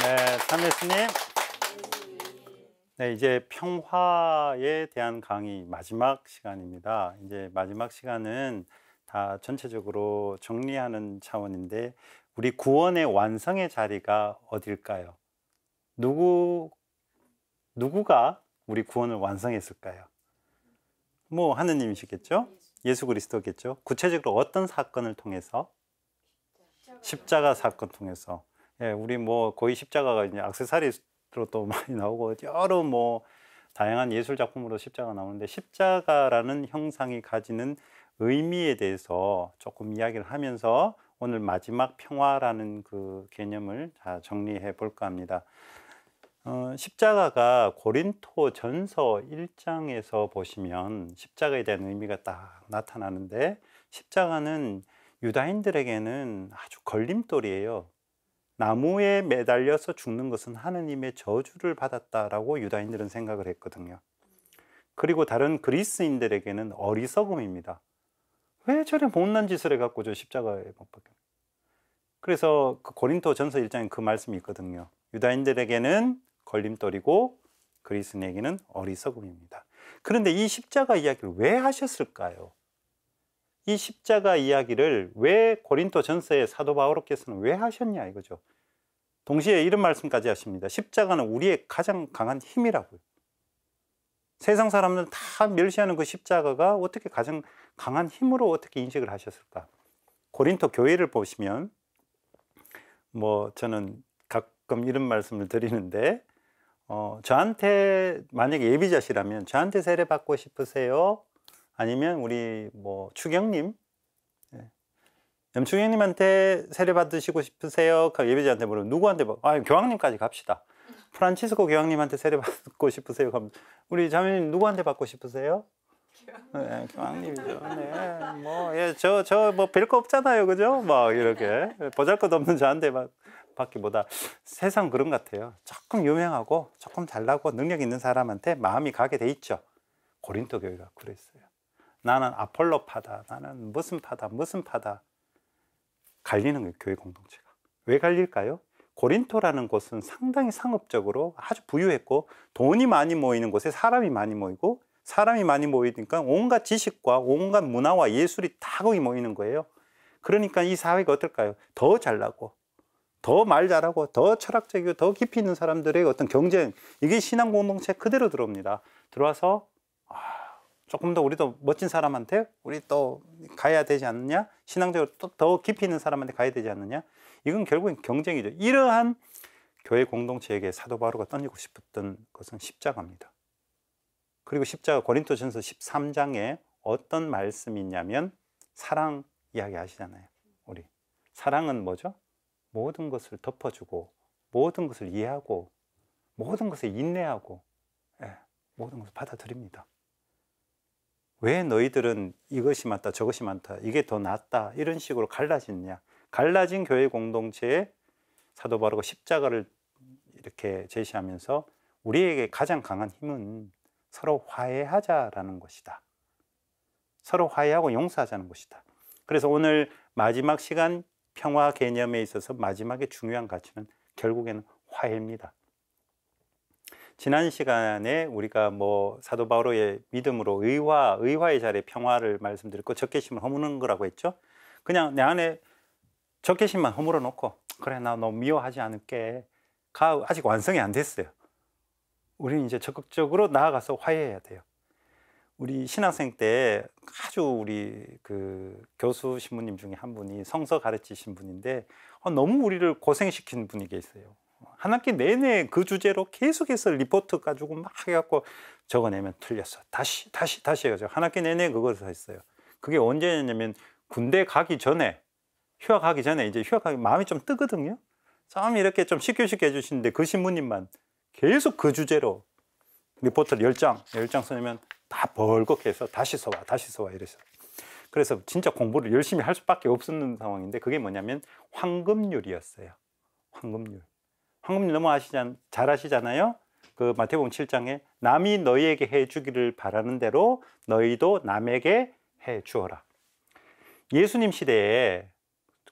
네, 참예수님. 네, 이제 평화에 대한 강의 마지막 시간입니다. 이제 마지막 시간은 다 전체적으로 정리하는 차원인데, 우리 구원의 완성의 자리가 어딜까요? 누구가 우리 구원을 완성했을까요? 뭐 하느님이시겠죠? 예수 그리스도겠죠? 구체적으로 어떤 사건을 통해서? 십자가 사건 통해서. 예, 우리 뭐 거의 십자가가 이제 액세서리로 또 많이 나오고 여러 뭐 다양한 예술 작품으로 십자가 나오는데, 십자가라는 형상이 가지는 의미에 대해서 조금 이야기를 하면서 오늘 마지막 평화라는 그 개념을 다 정리해 볼까 합니다. 십자가가 고린토 전서 1장에서 보시면 십자가에 대한 의미가 딱 나타나는데, 십자가는 유다인들에게는 아주 걸림돌이에요. 나무에 매달려서 죽는 것은 하느님의 저주를 받았다라고 유다인들은 생각을 했거든요. 그리고 다른 그리스인들에게는 어리석음입니다. 왜 저래 못난 짓을 해갖고 저 십자가에 못 박혀? 그래서 그 고린토 전서 1장에 그 말씀이 있거든요. 유다인들에게는 걸림돌이고 그리스인에게는 어리석음입니다. 그런데 이 십자가 이야기를 왜 하셨을까요? 이 십자가 이야기를 왜 고린토 전서의 사도 바오로께서는 왜 하셨냐 이거죠. 동시에 이런 말씀까지 하십니다. 십자가는 우리의 가장 강한 힘이라고요. 세상 사람들은 다 멸시하는 그 십자가가 어떻게 가장 강한 힘으로 어떻게 인식을 하셨을까? 고린토 교회를 보시면 뭐 저는 가끔 이런 말씀을 드리는데, 저한테 만약에 예비자시라면 저한테 세례 받고 싶으세요? 아니면 우리 뭐 추경님, 염추경님한테 세례 받으시고 싶으세요? 예배자한테 물으면 누구한테 교황님까지 갑시다. 프란치스코 교황님한테 세례 받고 싶으세요? 그럼 우리 자매님 누구한테 받고 싶으세요? 네, 교황님이죠. 네, 뭐, 예, 뭐 별거 없잖아요, 그죠? 막 이렇게 보잘것 없는 저한테 받기보다 세상 그런 것 같아요. 조금 유명하고 조금 잘나고 능력 있는 사람한테 마음이 가게 돼 있죠. 고린토 교회가 그랬어요. 나는 아폴로 파다, 나는 무슨 파다, 무슨 파다. 갈리는 거예요, 교회 공동체가. 왜 갈릴까요? 고린토라는 곳은 상당히 상업적으로 아주 부유했고, 돈이 많이 모이는 곳에 사람이 많이 모이고, 사람이 많이 모이니까 온갖 지식과 온갖 문화와 예술이 다 거기 모이는 거예요. 그러니까 이 사회가 어떨까요? 더 잘나고 더 말 잘하고 더 철학적이고 더 깊이 있는 사람들의 어떤 경쟁, 이게 신앙 공동체 그대로 들어옵니다. 들어와서 조금 더 우리도 멋진 사람한테 우리 또 가야 되지 않느냐, 신앙적으로 또 더 깊이 있는 사람한테 가야 되지 않느냐, 이건 결국엔 경쟁이죠. 이러한 교회 공동체에게 사도 바오로가 던지고 싶었던 것은 십자가입니다. 그리고 십자가 고린토전서 13장에 어떤 말씀이 있냐면 사랑 이야기 하시잖아요. 우리 사랑은 뭐죠? 모든 것을 덮어주고 모든 것을 이해하고 모든 것을 인내하고, 모든 것을 받아들입니다. 왜 너희들은 이것이 맞다 저것이 많다 이게 더 낫다 이런 식으로 갈라지느냐? 갈라진 교회 공동체에 사도 바오로가 십자가를 이렇게 제시하면서 우리에게 가장 강한 힘은 서로 화해하자라는 것이다. 서로 화해하고 용서하자는 것이다. 그래서 오늘 마지막 시간 평화 개념에 있어서 마지막에 중요한 가치는 결국에는 화해입니다. 지난 시간에 우리가 뭐 사도 바오로의 믿음으로 의화의 자리에 평화를 말씀드렸고, 적개심을 허무는 거라고 했죠. 그냥 내 안에 적개심만 허물어 놓고 그래 나 너 미워하지 않을게 가 아직 완성이 안 됐어요. 우리는 이제 적극적으로 나아가서 화해해야 돼요. 우리 신학생 때 아주 우리 그 교수 신부님 중에 한 분이 성서 가르치신 분인데, 너무 우리를 고생시킨 분이 계세요. 한 학기 내내 그 주제로 계속해서 리포트 가지고 막 해갖고 적어내면 틀렸어. 다시 해가지고 한 학기 내내 그것을 했어요. 그게 언제냐면 군대 가기 전에, 휴학하기 전에, 이제 휴학하기 마음이 좀 뜨거든요. 좀 이렇게 좀 쉽게 해주시는데 그 신부님만 계속 그 주제로 리포트를 10장 써내면 다 벌컥해서 다시 써와 이랬어요. 그래서 진짜 공부를 열심히 할 수밖에 없었는 상황인데, 그게 뭐냐면 황금률이었어요. 황금률 너무 잘 아시잖아요. 그 마태복음 7장에 남이 너희에게 해주기를 바라는 대로 너희도 남에게 해주어라. 예수님 시대에,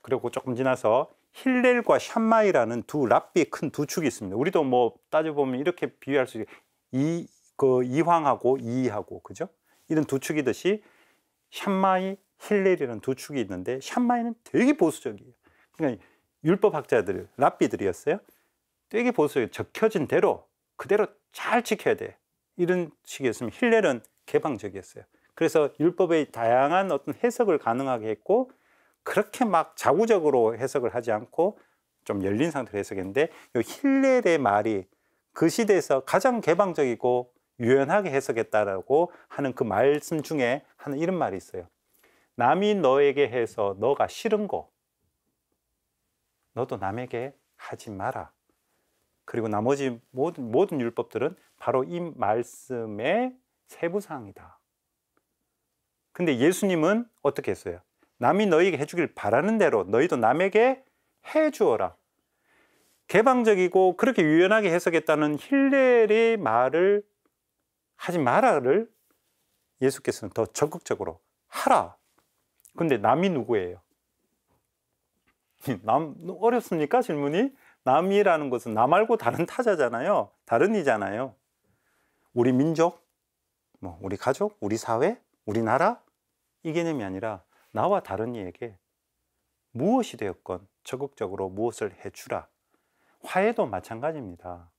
그리고 조금 지나서 힐렐과 샴마이라는 두 랍비의 큰 두 축이 있습니다. 우리도 뭐 따져보면 이렇게 비유할 수 있어요. 이황하고 이하고, 그죠? 이런 두 축이듯이 샴마이, 힐렐이라는 두 축이 있는데, 샴마이는 되게 보수적이에요. 그러니까 율법학자들, 랍비들이었어요. 되게 보수적이에요. 적혀진 대로 그대로 잘 지켜야 돼. 이런 식이었으면 힐렐은 개방적이었어요. 그래서 율법의 다양한 어떤 해석을 가능하게 했고, 그렇게 막 자구적으로 해석을 하지 않고 좀 열린 상태로 해석했는데, 이 힐렐의 말이 그 시대에서 가장 개방적이고 유연하게 해석했다라고 하는 그 말씀 중에 하는 이런 말이 있어요. 남이 너에게 해서 너가 싫은 거 너도 남에게 하지 마라. 그리고 나머지 모든 율법들은 바로 이 말씀의 세부사항이다. 근데 예수님은 어떻게 했어요? 남이 너에게 해주길 바라는 대로 너희도 남에게 해주어라. 개방적이고 그렇게 유연하게 해석했다는 힐렐의 말을 하지 마라를 예수께서는 더 적극적으로 하라. 근데 남이 누구예요? 어렵습니까? 질문이? 남이라는 것은 나 말고 다른 타자잖아요. 다른 이잖아요. 우리 민족, 뭐 우리 가족, 우리 사회, 우리나라 이 개념이 아니라 나와 다른 이에게 무엇이 되었건 적극적으로 무엇을 해주라. 화해도 마찬가지입니다.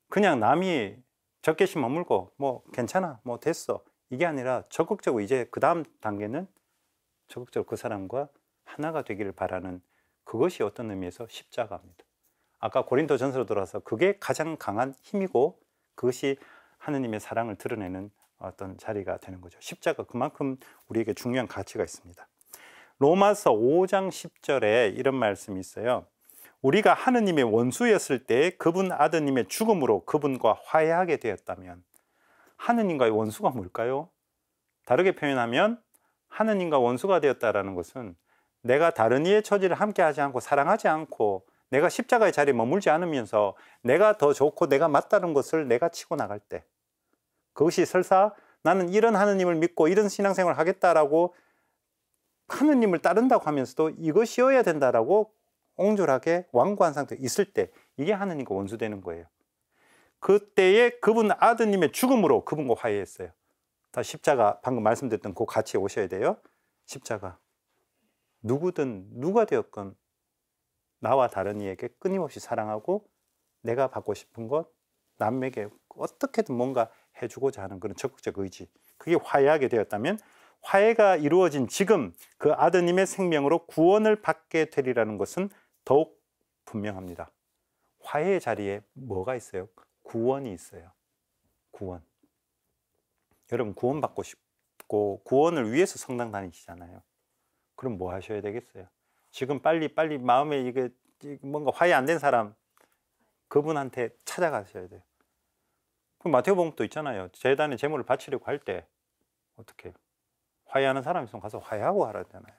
그냥 남이 적개심 머물고 뭐 괜찮아, 뭐 됐어 이게 아니라 적극적으로 이제 그 다음 단계는 적극적으로 그 사람과 하나가 되기를 바라는, 그것이 어떤 의미에서 십자가입니다. 아까 고린도전서로 돌아와서 그게 가장 강한 힘이고 그것이 하느님의 사랑을 드러내는 어떤 자리가 되는 거죠. 십자가 그만큼 우리에게 중요한 가치가 있습니다. 로마서 5장 10절에 이런 말씀이 있어요. 우리가 하느님의 원수였을 때 그분 아드님의 죽음으로 그분과 화해하게 되었다면, 하느님과의 원수가 뭘까요? 다르게 표현하면 하느님과 원수가 되었다라는 것은 내가 다른 이의 처지를 함께하지 않고 사랑하지 않고 내가 십자가의 자리에 머물지 않으면서 내가 더 좋고 내가 맞다는 것을 내가 치고 나갈 때, 그것이 설사 나는 이런 하느님을 믿고 이런 신앙생활을 하겠다라고 하느님을 따른다고 하면서도 이것이어야 된다라고 옹졸하게 완고한 상태에 있을 때, 이게 하느님과 원수되는 거예요. 그때에 그분 아드님의 죽음으로 그분과 화해했어요. 다 십자가, 방금 말씀드렸던 그 가치에 오셔야 돼요. 십자가. 누구든 누가 되었건 나와 다른 이에게 끊임없이 사랑하고 내가 받고 싶은 것, 남에게 어떻게든 뭔가 해주고자 하는 그런 적극적 의지, 그게 화해하게 되었다면, 화해가 이루어진 지금 그 아드님의 생명으로 구원을 받게 되리라는 것은 더욱 분명합니다. 화해의 자리에 뭐가 있어요? 구원이 있어요. 구원. 여러분 구원받고 싶고 구원을 위해서 성당 다니시잖아요. 그럼 뭐 하셔야 되겠어요? 지금 빨리 마음에 이게 뭔가 화해 안 된 사람, 그분한테 찾아가셔야 돼요. 그럼 마태복음도 있잖아요. 제단에 제물을 바치려고 할 때 어떻게 해요? 화해하는 사람이 있으면 가서 화해하고 하라잖아요.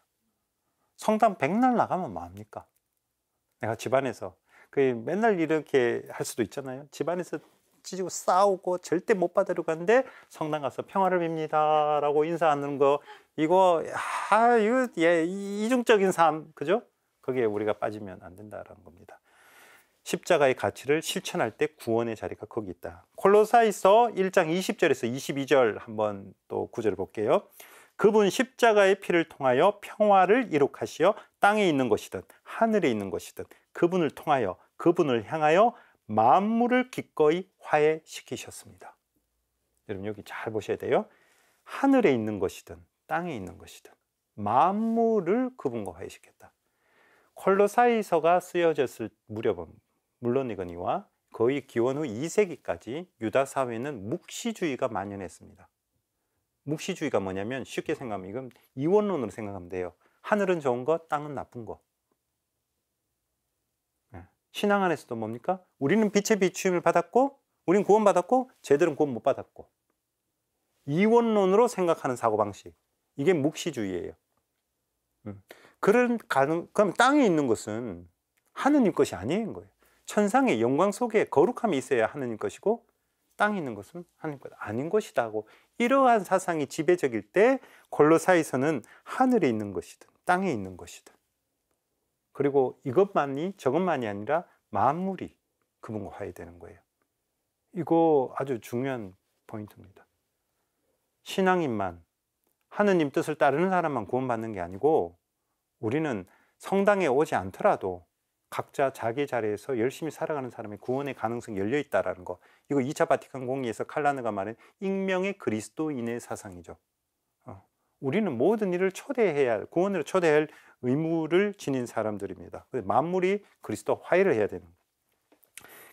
성당 백날 나가면 뭐합니까? 내가 집안에서 맨날 이렇게 할 수도 있잖아요. 집안에서 찢고 싸우고 절대 못 받으려고 하는데 성당 가서 평화를 빕니다 라고 인사하는 거, 이거 이중적인 삶, 그죠? 거기에 우리가 빠지면 안 된다라는 겁니다. 십자가의 가치를 실천할 때 구원의 자리가 거기 있다. 콜로사이서 1장 20절에서 22절 한번 또 구절을 볼게요. 그분 십자가의 피를 통하여 평화를 이룩하시어 땅에 있는 것이든 하늘에 있는 것이든 그분을 통하여 그분을 향하여 만물을 기꺼이 화해시키셨습니다. 여러분 여기 잘 보셔야 돼요. 하늘에 있는 것이든 땅에 있는 것이든 만물을 그분과 화해시켰다. 콜로사이서가 쓰여졌을 무렵은 물론이거니와 거의 기원 후 2세기까지 유다 사회는 묵시주의가 만연했습니다. 묵시주의가 뭐냐면 쉽게 생각하면 이건 이원론으로 생각하면 돼요. 하늘은 좋은 것, 땅은 나쁜 것. 신앙 안에서도 뭡니까? 우리는 빛의 비추임을 받았고 우리는 구원받았고 쟤들은 구원 못 받았고, 이원론으로 생각하는 사고방식, 이게 묵시주의예요. 그럼 땅에 있는 것은 하느님 것이 아닌 거예요. 천상의 영광 속에 거룩함이 있어야 하느님 것이고 땅에 있는 것은 하느님 것 아닌 것이다 하고, 이러한 사상이 지배적일 때 콜로사이서는 하늘에 있는 것이든 땅에 있는 것이든 그리고 이것만이 저것만이 아니라 만물이 그분과 화해되는 거예요. 이거 아주 중요한 포인트입니다. 신앙인만, 하느님 뜻을 따르는 사람만 구원받는 게 아니고 우리는 성당에 오지 않더라도 각자 자기 자리에서 열심히 살아가는 사람의 구원의 가능성이 열려 있다는 거. 이거 2차 바티칸 공의에서 칼라느가 말한 익명의 그리스도인의 사상이죠. 우리는 모든 일을 초대해야 할, 구원으로 초대해야 할 의무를 지닌 사람들입니다. 만물이 그리스도 화해를 해야 되는 거예요.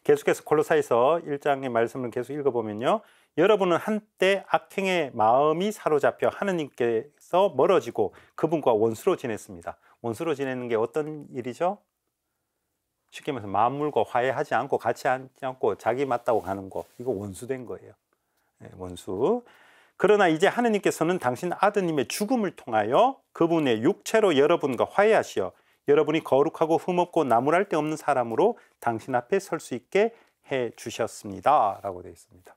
계속해서 콜로사이서 1장의 말씀을 계속 읽어보면요, 여러분은 한때 악행의 마음이 사로잡혀 하느님께서 멀어지고 그분과 원수로 지냈습니다. 원수로 지내는 게 어떤 일이죠? 쉽게 말해서 만물과 화해하지 않고 같이 하지 않고 자기 맞다고 가는 거, 이거 원수된 거예요. 원수. 그러나 이제 하느님께서는 당신 아드님의 죽음을 통하여 그분의 육체로 여러분과 화해하시어 여러분이 거룩하고 흠없고 나무랄 데 없는 사람으로 당신 앞에 설 수 있게 해 주셨습니다 라고 되어 있습니다.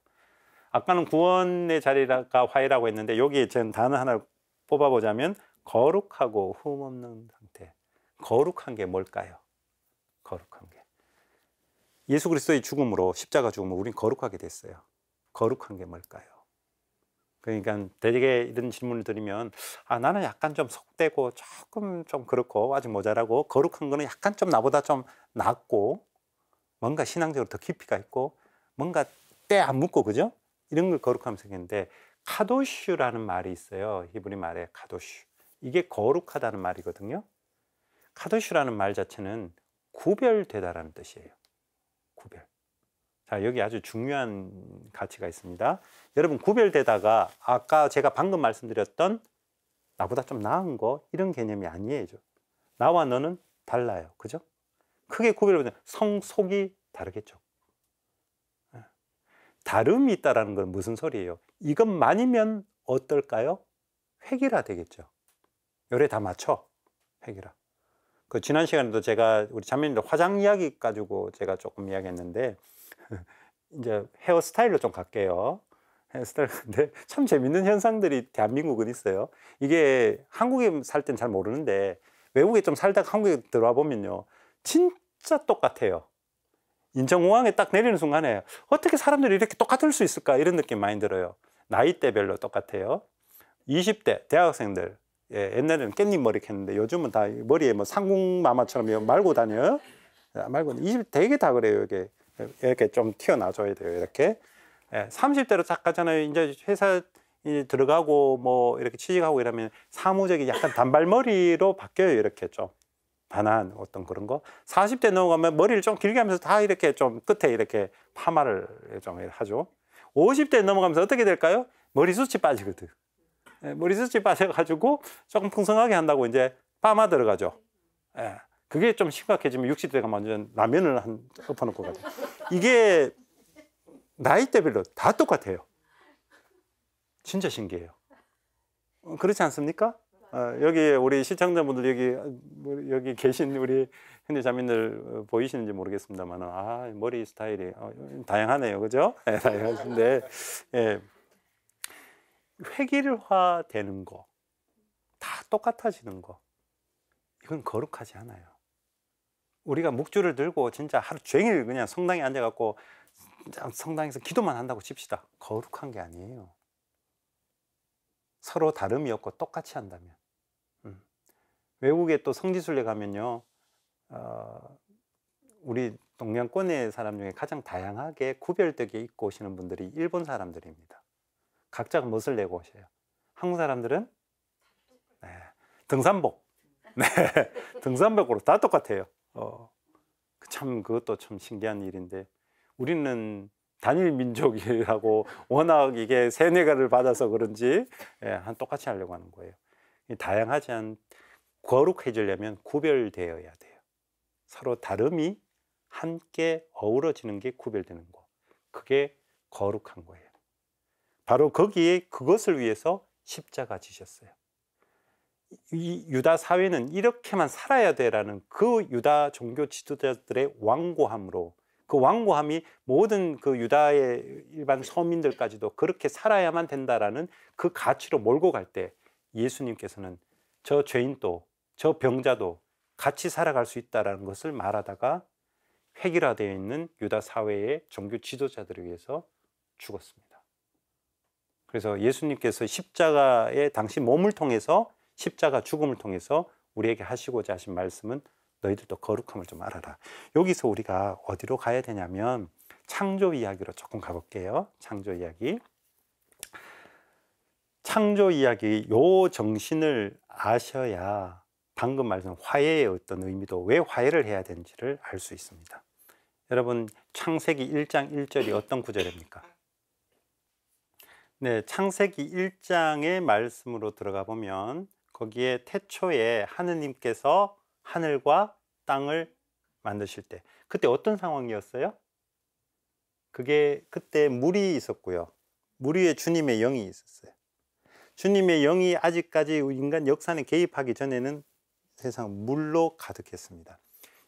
아까는 구원의 자리가 화해라고 했는데 여기에 전 단어 하나를 뽑아보자면 거룩하고 흠없는 상태. 거룩한 게 뭘까요? 거룩한 게 예수 그리스도의 죽음으로, 십자가 죽음으로 우린 거룩하게 됐어요. 거룩한 게 뭘까요? 그러니까 대개 이런 질문을 드리면 나는 약간 좀 속되고 조금 좀 그렇고 아직 모자라고, 거룩한 거는 약간 좀 나보다 좀 낫고 뭔가 신앙적으로 더 깊이가 있고 뭔가 때 안 묻고, 그죠? 이런 걸 거룩하면 생겼는데, 카도슈라는 말이 있어요. 히브리 말에 카도슈. 이게 거룩하다는 말이거든요. 카도슈라는 말 자체는 구별되다라는 뜻이에요. 구별. 자, 여기 아주 중요한 가치가 있습니다. 여러분, 구별되다가 아까 제가 방금 말씀드렸던 나보다 좀 나은 거, 이런 개념이 아니에요. 나와 너는 달라요. 그죠? 크게 구별되면 성속이 다르겠죠. 다름이 있다는 건 무슨 소리예요? 이것만이면 어떨까요? 획일화 되겠죠. 요래 다 맞춰. 획일화. 그 지난 시간에도 제가 우리 자매님들 화장 이야기 가지고 제가 조금 이야기했는데 이제 헤어스타일로 좀 갈게요. 헤어스타일. 근데 참 재밌는 현상들이 대한민국은 있어요. 이게 한국에 살 땐 잘 모르는데 외국에 좀 살다가 한국에 들어와 보면요, 진짜 똑같아요. 인천공항에 딱 내리는 순간에 어떻게 사람들이 이렇게 똑같을 수 있을까, 이런 느낌 많이 들어요. 나이대별로 똑같아요. 20대 대학생들, 옛날에는 깻잎 머리 했는데 요즘은 다 머리에 뭐 상궁마마처럼 말고 다녀요. 말고 20대 되게 다 그래요. 이렇게 좀 튀어나줘야 돼요. 이렇게. 30대로 딱 가잖아요. 이제 회사 들어가고 뭐 이렇게 취직하고 이러면 사무적인 약간 단발머리로 바뀌어요. 이렇게 좀 반한 어떤 그런 거. 40대 넘어가면 머리를 좀 길게 하면서 다 이렇게 좀 끝에 이렇게 파마를 좀 하죠. 50대 넘어가면서 어떻게 될까요? 머리숱이 빠지거든. 머리숱이 빠져가지고 조금 풍성하게 한다고 이제 파마 들어가죠. 그게 좀 심각해지면 60대가 완전 라면을 엎어놓고 가죠. 이게 나이대별로 다 똑같아요. 진짜 신기해요. 그렇지 않습니까? 여기 우리 시청자분들 여기 계신 우리 현대 자매들 보이시는지 모르겠습니다만, 머리 스타일이 다양하네요, 그죠? 다양하신데, 획일화 되는 거, 다 똑같아지는 거, 이건 거룩하지 않아요. 우리가 묵주를 들고 진짜 하루 종일 그냥 성당에 앉아갖고 성당에서 기도만 한다고 칩시다. 거룩한 게 아니에요. 서로 다름이 없고 똑같이 한다면. 외국에 또 성지순례 가면요, 우리 동양권의 사람 중에 가장 다양하게 구별되게 입고 오시는 분들이 일본 사람들입니다. 각자가 멋을 내고 오셔요. 한국 사람들은 등산복, 등산복으로 다 똑같아요. 참 그것도 참 신기한 일인데, 우리는 단일 민족이라고 워낙 이게 세뇌가를 받아서 그런지 똑같이 하려고 하는 거예요. 다양하지 않은, 거룩해지려면 구별되어야 돼요. 서로 다름이 함께 어우러지는 게 구별되는 거, 그게 거룩한 거예요. 바로 거기에 그것을 위해서 십자가 지셨어요. 이 유다 사회는 이렇게만 살아야 돼라는 그 유다 종교 지도자들의 완고함으로, 그 완고함이 모든 그 유다의 일반 서민들까지도 그렇게 살아야만 된다라는 그 가치로 몰고 갈 때 예수님께서는 저 죄인도 저 병자도 같이 살아갈 수 있다는 것을 말하다가 획일화되어 있는 유다 사회의 종교 지도자들을 위해서 죽었습니다. 그래서 예수님께서 십자가의 당시 몸을 통해서, 십자가 죽음을 통해서 우리에게 하시고자 하신 말씀은 너희들도 거룩함을 좀 알아라. 여기서 우리가 어디로 가야 되냐면 창조 이야기로 조금 가볼게요. 창조 이야기. 창조 이야기 요 정신을 아셔야 방금 말씀 화해의 어떤 의미도, 왜 화해를 해야 되는지를 알 수 있습니다. 여러분, 창세기 1장 1절이 어떤 구절입니까? 네, 창세기 1장의 말씀으로 들어가 보면 거기에 태초에 하느님께서 하늘과 땅을 만드실 때, 그때 어떤 상황이었어요? 그게 그때 물이 있었고요. 물 위에 주님의 영이 있었어요. 주님의 영이 아직까지 인간 역사에 개입하기 전에는 세상 물로 가득했습니다.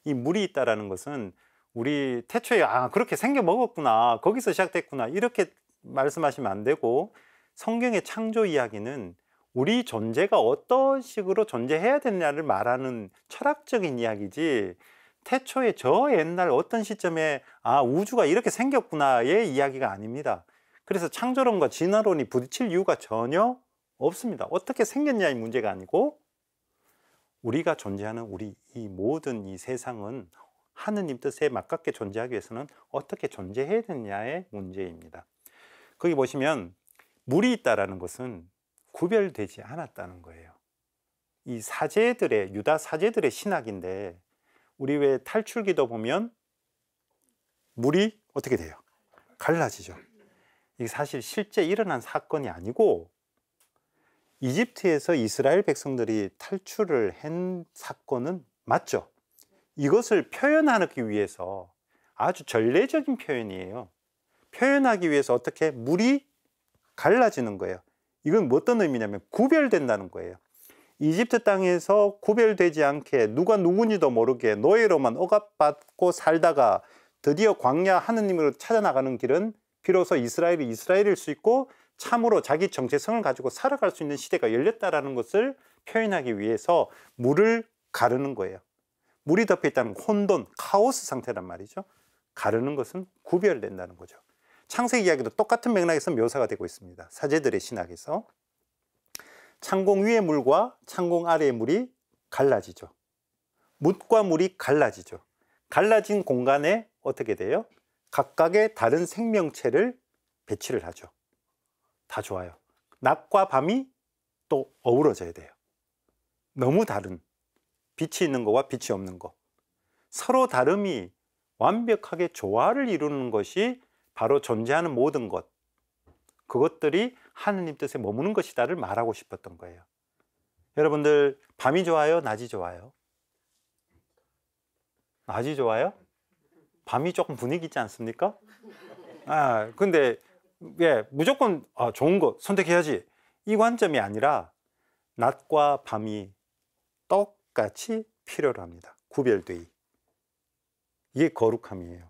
이 물이 있다라는 것은 우리 태초에 그렇게 생겨 먹었구나, 거기서 시작됐구나, 이렇게 말씀하시면 안 되고, 성경의 창조 이야기는 우리 존재가 어떤 식으로 존재해야 되느냐를 말하는 철학적인 이야기지, 태초에 저 옛날 어떤 시점에 우주가 이렇게 생겼구나의 이야기가 아닙니다. 그래서 창조론과 진화론이 부딪힐 이유가 전혀 없습니다. 어떻게 생겼냐의 문제가 아니고, 우리가 존재하는 우리 이 모든 이 세상은 하느님 뜻에 맞게 존재하기 위해서는 어떻게 존재해야 되느냐의 문제입니다. 거기 보시면 물이 있다라는 것은 구별되지 않았다는 거예요. 이 사제들의, 유다 사제들의 신학인데, 우리 왜 탈출기도 보면 물이 어떻게 돼요? 갈라지죠. 이게 사실 실제 일어난 사건이 아니고, 이집트에서 이스라엘 백성들이 탈출을 한 사건은 맞죠. 이것을 표현하기 위해서 아주 전례적인 표현이에요. 표현하기 위해서 어떻게 물이 갈라지는 거예요. 이건 어떤 의미냐면 구별된다는 거예요. 이집트 땅에서 구별되지 않게 누가 누군지도 모르게 노예로만 억압받고 살다가 드디어 광야 하느님으로 찾아나가는 길은 비로소 이스라엘이 이스라엘일 수 있고 참으로 자기 정체성을 가지고 살아갈 수 있는 시대가 열렸다라는 것을 표현하기 위해서 물을 가르는 거예요. 물이 덮여 있다는 혼돈, 카오스 상태란 말이죠. 가르는 것은 구별된다는 거죠. 창세기 이야기도 똑같은 맥락에서 묘사가 되고 있습니다. 사제들의 신학에서 창공 위의 물과 창공 아래의 물이 갈라지죠. 묻과 물이 갈라지죠. 갈라진 공간에 어떻게 돼요? 각각의 다른 생명체를 배치를 하죠. 다 좋아요. 낮과 밤이 또 어우러져야 돼요. 너무 다른, 빛이 있는 거와 빛이 없는 거, 서로 다름이 완벽하게 조화를 이루는 것이 바로 존재하는 모든 것, 그것들이 하느님 뜻에 머무는 것이다를 말하고 싶었던 거예요. 여러분들, 밤이 좋아요? 낮이 좋아요? 낮이 좋아요? 밤이 조금 분위기 있지 않습니까? 근데 왜 무조건 좋은 거 선택해야지, 이 관점이 아니라 낮과 밤이 똑같이 필요로 합니다. 구별되이. 이게 거룩함이에요.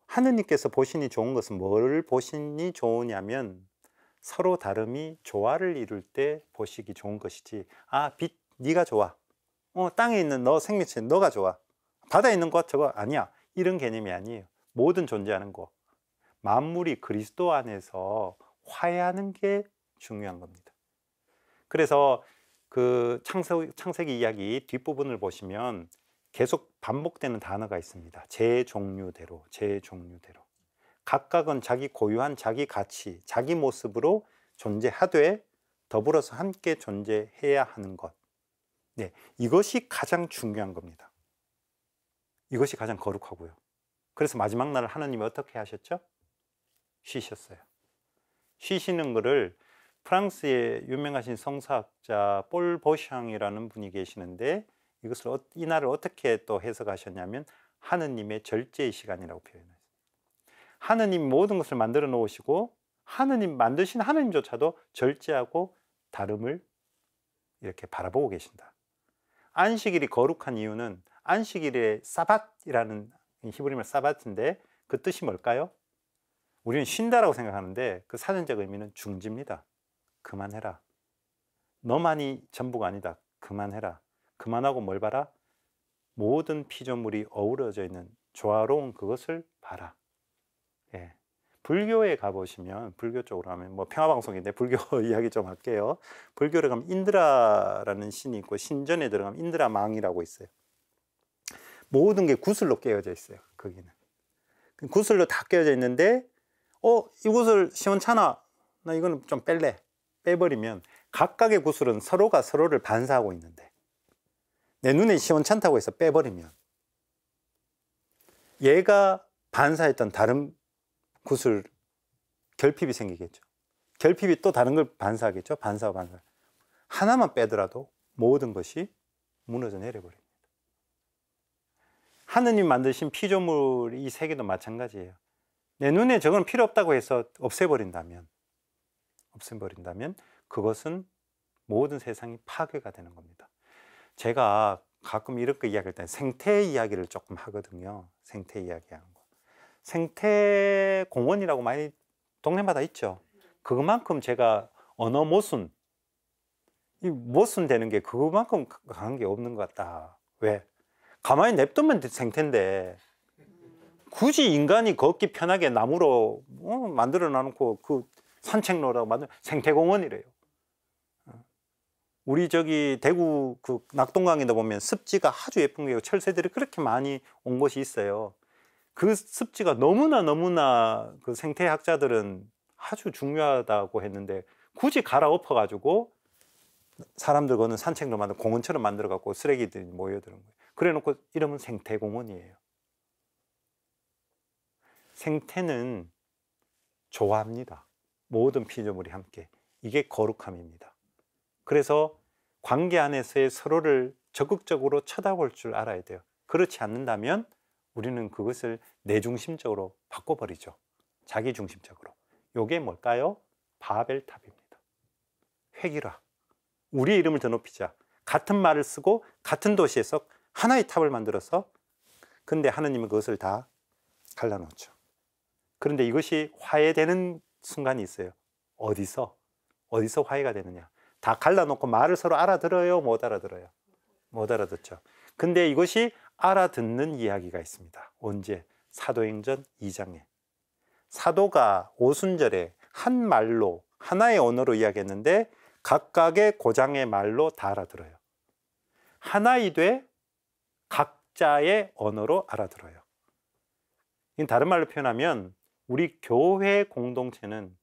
하느님께서 보시니 좋은 것은 뭘 보시니 좋으냐면 서로 다름이 조화를 이룰 때 보시기 좋은 것이지, 빛 네가 좋아, 땅에 있는 너 생명체 너가 좋아, 바다에 있는 것 저거 아니야, 이런 개념이 아니에요. 모든 존재하는 거, 만물이 그리스도 안에서 화해하는 게 중요한 겁니다. 그래서 그 창세기 이야기 뒷부분을 보시면 계속 반복되는 단어가 있습니다. 제 종류대로, 제 종류대로. 각각은 자기 고유한 자기 가치, 자기 모습으로 존재하되 더불어서 함께 존재해야 하는 것. 네, 이것이 가장 중요한 겁니다. 이것이 가장 거룩하고요. 그래서 마지막 날 하나님이 어떻게 하셨죠? 쉬셨어요. 쉬시는 것을 프랑스의 유명하신 성사학자 폴 보샹이라는 분이 계시는데, 이 날을 어떻게 또 해석하셨냐면 하느님의 절제의 시간이라고 표현했어요. 하느님 모든 것을 만들어 놓으시고 하느님 만드신 하느님조차도 절제하고 다름을 이렇게 바라보고 계신다. 안식일이 거룩한 이유는 안식일의 사밧이라는 히브리말 사밧인데 그 뜻이 뭘까요? 우리는 쉰다라고 생각하는데 그 사전적 의미는 중지입니다. 그만해라. 너만이 전부가 아니다. 그만해라. 그만하고 뭘 봐라? 모든 피조물이 어우러져 있는 조화로운 그것을 봐라. 예. 불교에 가보시면, 불교 쪽으로 하면, 뭐 평화방송인데 불교 이야기 좀 할게요. 불교를 가면 인드라라는 신이 있고, 신전에 들어가면 인드라망이라고 있어요. 모든 게 구슬로 깨어져 있어요. 거기는 구슬로 다 깨어져 있는데, 이 구슬 시원찮아, 나 이거는 좀 뺄래, 빼버리면 각각의 구슬은 서로가 서로를 반사하고 있는데, 내 눈에 시원찮다고 해서 빼버리면 얘가 반사했던 다른 구슬 결핍이 생기겠죠. 결핍이 또 다른 걸 반사하겠죠. 반사와 반사. 하나만 빼더라도 모든 것이 무너져 내려버립니다. 하느님 만드신 피조물 이 세계도 마찬가지예요. 내 눈에 저건 필요 없다고 해서 없애버린다면 그것은 모든 세상이 파괴가 되는 겁니다. 제가 가끔 이렇게 이야기할 때 생태 이야기를 조금 하거든요. 생태 이야기하는 거. 생태 공원이라고 많이 동네마다 있죠. 그만큼 제가 언어 모순, 이 모순되는 게 그만큼 강한 게 없는 것 같다. 왜? 가만히 냅두면 생태인데 굳이 인간이 걷기 편하게 나무로 만들어 놔놓고 그 산책로라고 만든 생태공원이래요. 우리 저기 대구 그 낙동강에도 보면 습지가 아주 예쁜 게 철새들이 그렇게 많이 온 곳이 있어요. 그 습지가 너무나 그 생태학자들은 아주 중요하다고 했는데 굳이 갈아엎어 가지고 사람들 거는 산책로 만들 공원처럼 만들어 갖고 쓰레기들이 모여드는 거예요. 그래 놓고 이러면 생태공원이에요. 생태는 좋아합니다. 모든 피조물이 함께. 이게 거룩함입니다. 그래서 관계 안에서의 서로를 적극적으로 쳐다볼 줄 알아야 돼요. 그렇지 않는다면 우리는 그것을 내중심적으로 바꿔버리죠. 자기중심적으로. 이게 뭘까요? 바벨탑입니다. 획일화. 우리의 이름을 더 높이자. 같은 말을 쓰고 같은 도시에서 하나의 탑을 만들어서, 근데 하느님은 그것을 다 갈라놓죠. 그런데 이것이 화해되는 순간이 있어요. 어디서 화해가 되느냐? 다 갈라놓고 말을 서로 알아들어요? 못 알아들어요? 못 알아듣죠. 근데 이것이 알아듣는 이야기가 있습니다. 언제? 사도행전 2장에 사도가 오순절에 한 말로 하나의 언어로 이야기했는데 각각의 고장의 말로 다 알아들어요. 하나이되 각자의 언어로 알아들어요. 다른 말로 표현하면 우리 교회 공동체는,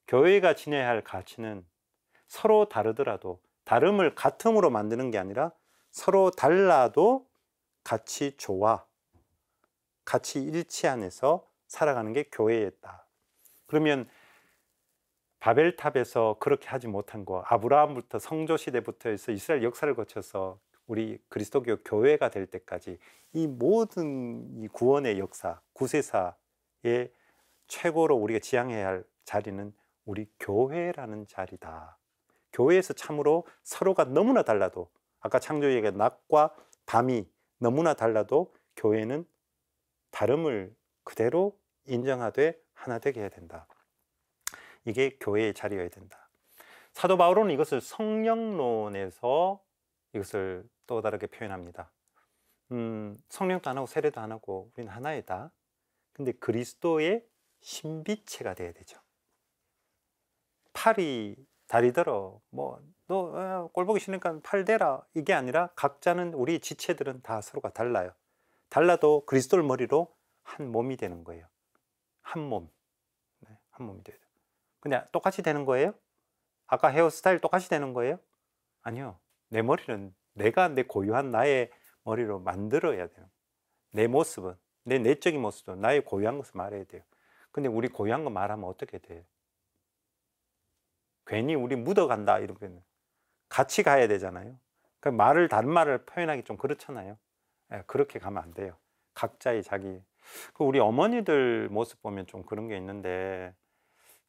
교회가 지녀야 할 가치는 서로 다르더라도 다름을 같음으로 만드는 게 아니라 서로 달라도 같이 좋아, 같이 일치 안에서 살아가는 게 교회였다. 그러면 바벨탑에서 그렇게 하지 못한 거, 아브라함부터 성조 시대부터 해서 이스라엘 역사를 거쳐서 우리 그리스도교 교회가 될 때까지 이 모든 이 구원의 역사, 구세사의 최고로 우리가 지향해야 할 자리는 우리 교회라는 자리다. 교회에서 참으로 서로가 너무나 달라도, 아까 창조주의 낮과 밤이 너무나 달라도 교회는 다름을 그대로 인정하되 하나 되게 해야 된다. 이게 교회의 자리여야 된다. 사도 바울은 이것을 성령론에서 이것을 또 다르게 표현합니다. 성령도 안 하고 세례도 안 하고 우리는 하나이다. 근데 그리스도의 신비체가 돼야 되죠. 팔이 다리더러 너 꼴 보기 싫으니까 팔 대라, 이게 아니라 각자는, 우리 지체들은 다 서로가 달라요. 달라도 그리스도를 머리로 한 몸이 되는 거예요. 한 몸. 네, 한 몸이 돼요. 근데 똑같이 되는 거예요? 아까 헤어스타일 똑같이 되는 거예요? 아니요. 내 머리는 내가 내 고유한 나의 머리로 만들어야 돼요. 내 모습은, 내 내적인 모습은 나의 고유한 것을 말해야 돼요. 근데 우리 고유한 거 말하면 어떻게 돼요? 괜히 우리 묻어간다 이러면 같이 가야 되잖아요. 그러니까 다른 말을 표현하기 좀 그렇잖아요. 그렇게 가면 안 돼요. 각자의 자기. 우리 어머니들 모습 보면 좀 그런 게 있는데,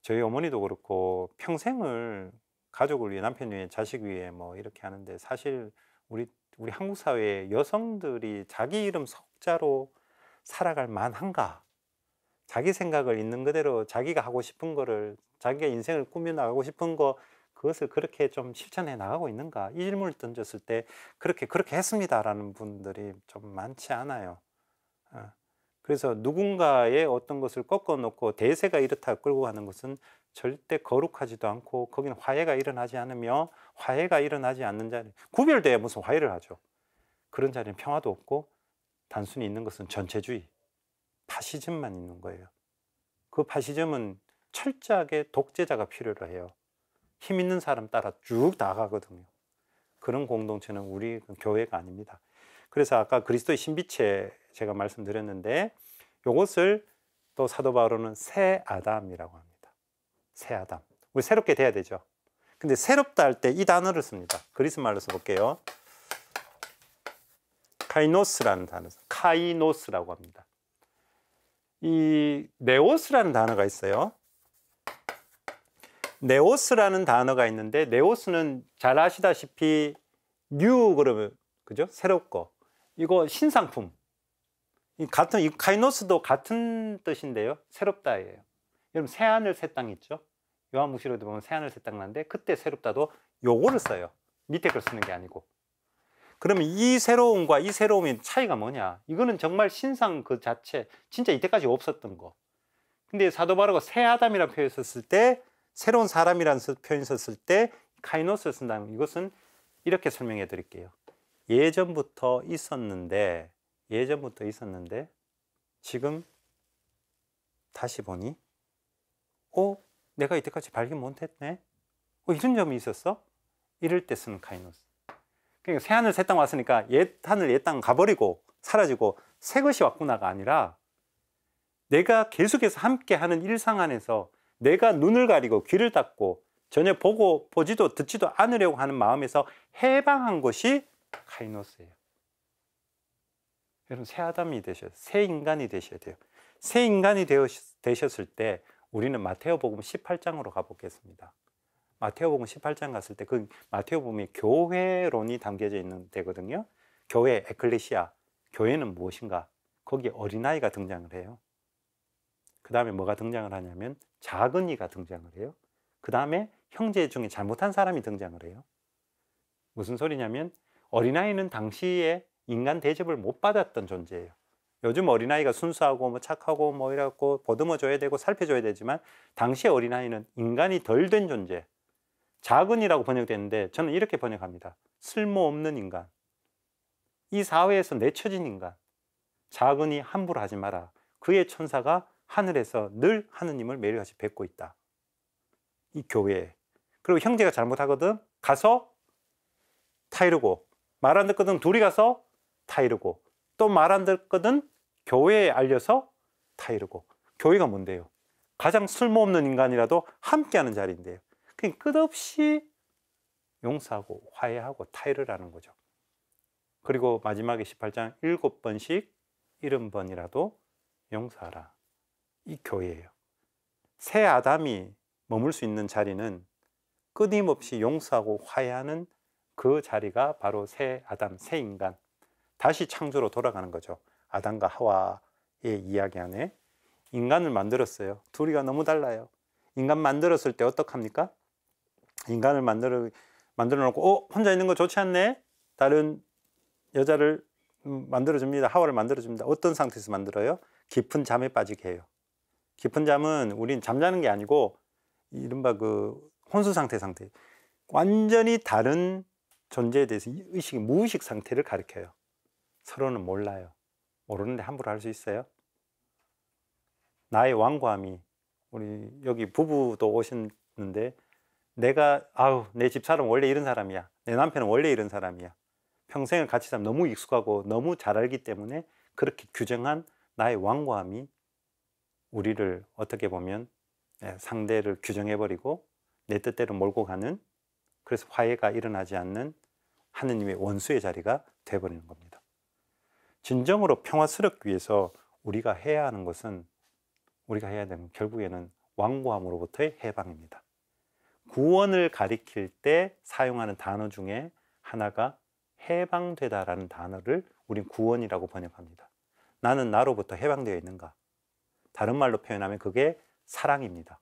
저희 어머니도 그렇고 평생을 가족을 위해, 남편 위해, 자식 위해 뭐 이렇게 하는데, 사실 우리 한국 사회에 여성들이 자기 이름 석자로 살아갈 만한가? 자기 생각을 있는 그대로 자기가 하고 싶은 거를, 자기가 인생을 꾸며 나가고 싶은 거 그것을 그렇게 좀 실천해 나가고 있는가? 이 질문을 던졌을 때 그렇게 했습니다라는 분들이 좀 많지 않아요. 그래서 누군가의 어떤 것을 꺾어놓고 대세가 이렇다 끌고 가는 것은 절대 거룩하지도 않고, 거기는 화해가 일어나지 않으며, 화해가 일어나지 않는 자리, 구별돼야 무슨 화해를 하죠. 그런 자리는 평화도 없고, 단순히 있는 것은 전체주의, 파시즘만 있는 거예요. 그 파시즘은 철저하게 독재자가 필요로 해요. 힘 있는 사람 따라 쭉 나가거든요. 그런 공동체는 우리 교회가 아닙니다. 그래서 아까 그리스도의 신비체 제가 말씀드렸는데, 이것을 또 사도 바울은 새 아담이라고 합니다. 새 아담. 우리 새롭게 돼야 되죠. 근데 새롭다 할 때 이 단어를 씁니다. 그리스 말로 써볼게요. 카이노스라는 단어, 카이노스라고 합니다. 이 네오스라는 단어가 있어요. 네오스라는 단어가 있는데, 네오스는 잘 아시다시피 뉴 그러면 그죠? 새롭고, 이거 신상품. 이 카이노스도 같은 뜻인데요. 새롭다예요. 여러분 새하늘 새 땅 있죠? 요한묵시록에도 보면 새하늘 새 땅 나는데, 그때 새롭다도 요거를 써요. 밑에 걸 쓰는 게 아니고. 그러면 이 새로움과 이 새로움의 차이가 뭐냐? 이거는 정말 신상 그 자체, 진짜 이때까지 없었던 거. 근데 사도 바울가 새 아담이라는 표현을 썼을 때, 새로운 사람이라는 표현을 썼을 때 카이노스를 쓴다면, 이것은 이렇게 설명해 드릴게요. 예전부터 있었는데 지금 다시 보니 내가 이때까지 발견 못했네? 이런 점이 있었어? 이럴 때 쓰는 카이노스. 그러니까 새하늘 새 땅 왔으니까 옛하늘 옛땅 가버리고 사라지고 새 것이 왔구나가 아니라, 내가 계속해서 함께하는 일상 안에서 내가 눈을 가리고 귀를 닫고 전혀 보지도 듣지도 않으려고 하는 마음에서 해방한 것이 카이노스예요. 여러분 새 아담이 새 인간이 되셔야 돼요. 새 인간이 되셨을 때 우리는 마테오복음 18장으로 가보겠습니다. 마테오복음 18장 갔을 때 그 마테오복음이 교회론이 담겨져 있는 데거든요. 교회, 에클레시아, 교회는 무엇인가? 거기에 어린아이가 등장을 해요. 그 다음에 뭐가 등장을 하냐면 작은이가 등장을 해요. 그 다음에 형제 중에 잘못한 사람이 등장을 해요. 무슨 소리냐면, 어린아이는 당시에 인간 대접을 못 받았던 존재예요. 요즘 어린아이가 순수하고 뭐 착하고 뭐 이래갖고 보듬어 줘야 되고 살펴줘야 되지만, 당시의 어린아이는 인간이 덜 된 존재, 작은이라고 번역되는데 저는 이렇게 번역합니다. 쓸모없는 인간, 이 사회에서 내쳐진 인간, 작은이 함부로 하지 마라. 그의 천사가 하늘에서 늘 하느님을 매일같이 뵙고 있다. 이 교회에. 그리고 형제가 잘못하거든 가서 타이르고, 말 안 듣거든 둘이 가서 타이르고, 또 말 안 듣거든 교회에 알려서 타이르고. 교회가 뭔데요? 가장 쓸모없는 인간이라도 함께하는 자리인데요. 그러니까 끝없이 용서하고 화해하고 타이르라는 거죠. 그리고 마지막에 18장 7번씩 70번이라도 용서하라. 이 교회예요. 새 아담이 머물 수 있는 자리는 끊임없이 용서하고 화해하는 그 자리가 바로 새 아담, 새 인간, 다시 창조로 돌아가는 거죠. 아담과 하와의 이야기 안에 인간을 만들었어요. 둘이가 너무 달라요. 인간 만들었을 때 어떡합니까? 인간을 만들어 놓고 혼자 있는 거 좋지 않네? 다른 여자를 만들어줍니다. 하와를 만들어줍니다. 어떤 상태에서 만들어요? 깊은 잠에 빠지게 해요. 깊은 잠은 우린 잠자는 게 아니고 이른바 그 혼수 상태. 완전히 다른 존재에 대해서 의식이 무의식 상태를 가리켜요. 서로는 몰라요. 모르는데 함부로 할 수 있어요? 나의 완고함이, 우리 여기 부부도 오셨는데, 내가 내 집사람은 원래 이런 사람이야, 내 남편은 원래 이런 사람이야, 평생을 같이 살면 너무 익숙하고 너무 잘 알기 때문에 그렇게 규정한 나의 완고함이 우리를 어떻게 보면 상대를 규정해버리고 내 뜻대로 몰고 가는, 그래서 화해가 일어나지 않는 하느님의 원수의 자리가 돼버리는 겁니다. 진정으로 평화스럽기 위해서 우리가 해야 하는 것은, 우리가 해야 되는 결국에는 완고함으로부터의 해방입니다. 구원을 가리킬 때 사용하는 단어 중에 하나가 해방되다라는 단어를 우린 구원이라고 번역합니다. 나는 나로부터 해방되어 있는가? 다른 말로 표현하면 그게 사랑입니다.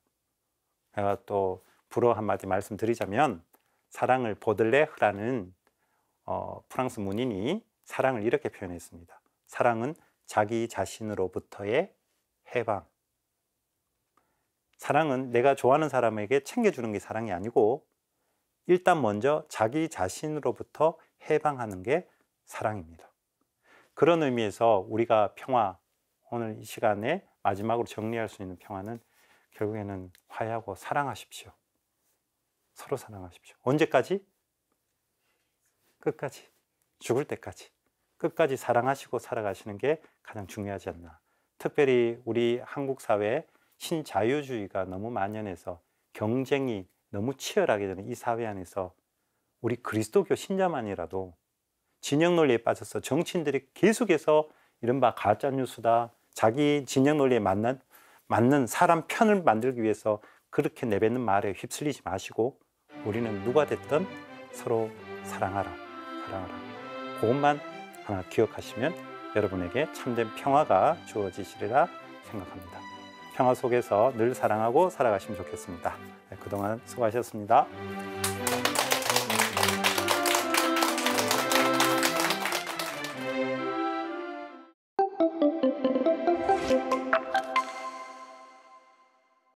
내가 또 불어 한마디 말씀드리자면 사랑을 보들레흐라는 프랑스 문인이 사랑을 이렇게 표현했습니다. 사랑은 자기 자신으로부터의 해방. 사랑은 내가 좋아하는 사람에게 챙겨주는 게 사랑이 아니고 일단 먼저 자기 자신으로부터 해방하는 게 사랑입니다. 그런 의미에서 우리가 평화, 오늘 이 시간에 마지막으로 정리할 수 있는 평화는 결국에는 화해하고 사랑하십시오. 서로 사랑하십시오. 언제까지? 끝까지. 죽을 때까지. 끝까지 사랑하시고 살아가시는 게 가장 중요하지 않나. 특별히 우리 한국 사회에 신자유주의가 너무 만연해서 경쟁이 너무 치열하게 되는 이 사회 안에서 우리 그리스도교 신자만이라도 진영 논리에 빠져서 정치인들이 계속해서 이른바 가짜뉴스다, 자기 진영 논리에 맞는 사람 편을 만들기 위해서 그렇게 내뱉는 말에 휩쓸리지 마시고 우리는 누가 됐든 서로 사랑하라, 사랑하라. 그것만 하나 기억하시면 여러분에게 참된 평화가 주어지시리라 생각합니다. 평화 속에서 늘 사랑하고 살아가시면 좋겠습니다. 그동안 수고하셨습니다.